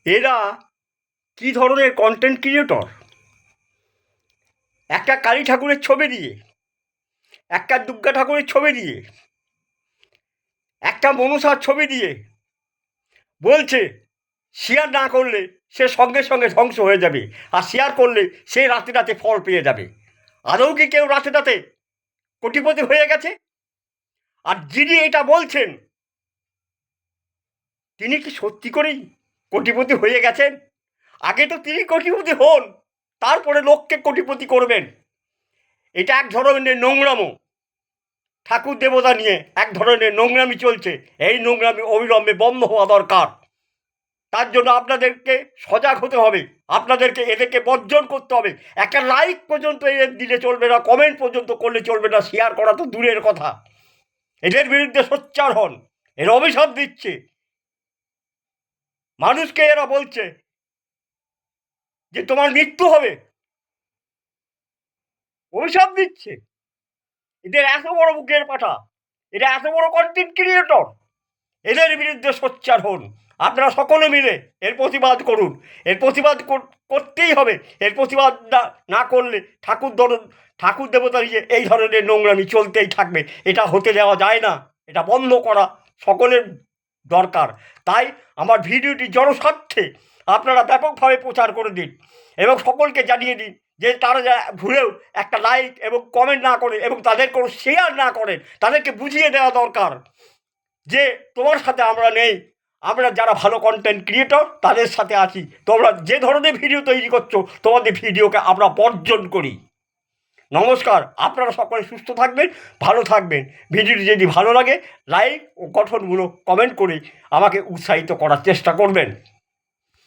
এরা কি ধরনের কন্টেন্ট ক্রিয়েটর? একটা কালী ঠাকুরের ছবি দিয়ে, একটা দুর্গা ঠাকুরের ছবি দিয়ে, একটা মনসার ছবি দিয়ে বলছে শেয়ার না করলে সে সঙ্গে সঙ্গে ধ্বংস হয়ে যাবে, আর শেয়ার করলে সে রাতে রাতে ফল পেয়ে যাবে। আদৌ কি কেউ রাতে রাতে কোটিপতি হয়ে গেছে? আর যিনি এটা বলছেন তিনি কি সত্যি করেই কোটিপতি হয়ে গেছেন? আগে তো তিনি কোটিপতি হন, তারপরে লোককে কোটিপতি করবেন। এটা এক ধরনের নোংরামো। ঠাকুর দেবতা নিয়ে এক ধরনের নোংরামি চলছে। এই নোংরামি অবিলম্বে বন্ধ হওয়া দরকার। তার জন্য আপনাদেরকে সজাগ হতে হবে, আপনাদেরকে এদেরকে বর্জন করতে হবে। একটা লাইক পর্যন্ত এদের দিলে চলবে না, কমেন্ট পর্যন্ত করলে চলবে না, শেয়ার করা তো দূরের কথা। এদের বিরুদ্ধে সোচ্চার হন। এরা অভিশাপ দিচ্ছে মানুষকে, এরা বলছে যে তোমার মৃত্যু হবে, অভিশাপ দিচ্ছে। এদের এত বড় বুকের পাঠা, এরা এত বড় কন্টেন্ট ক্রিয়েটর, এদের বিরুদ্ধে সোচ্চার হন। আপনারা সকলে মিলে এর প্রতিবাদ করুন। এর প্রতিবাদ করতেই হবে। এর প্রতিবাদ না করলে ঠাকুর দেবতা নিয়ে এই ধরনের নোংরামি চলতেই থাকবে। এটা হতে দেওয়া যায় না, এটা বন্ধ করা সকলের দরকার। তাই আমার ভিডিওটি জনস্বার্থে আপনারা ব্যাপকভাবে প্রচার করে দিন এবং সকলকে জানিয়ে দিন যে তারা ভুলেও একটা লাইক এবং কমেন্ট না করে এবং তাদের কোনো শেয়ার না করেন। তাদেরকে বুঝিয়ে দেওয়া দরকার যে তোমার সাথে আমরা নেই, আমরা যারা ভালো কন্টেন্ট ক্রিয়েটর তাদের সাথে আছি। তোমরা যে ধরনের ভিডিও তৈরি করছো, তোমাদের ভিডিওকে আমরা বর্জন করি। নমস্কার, আপনারা সকলে সুস্থ থাকবেন, ভালো থাকবেন। ভিডিওটি যদি ভালো লাগে লাইক ও গঠনমূলক কমেন্ট করে আমাকে উৎসাহিত করার চেষ্টা করবেন।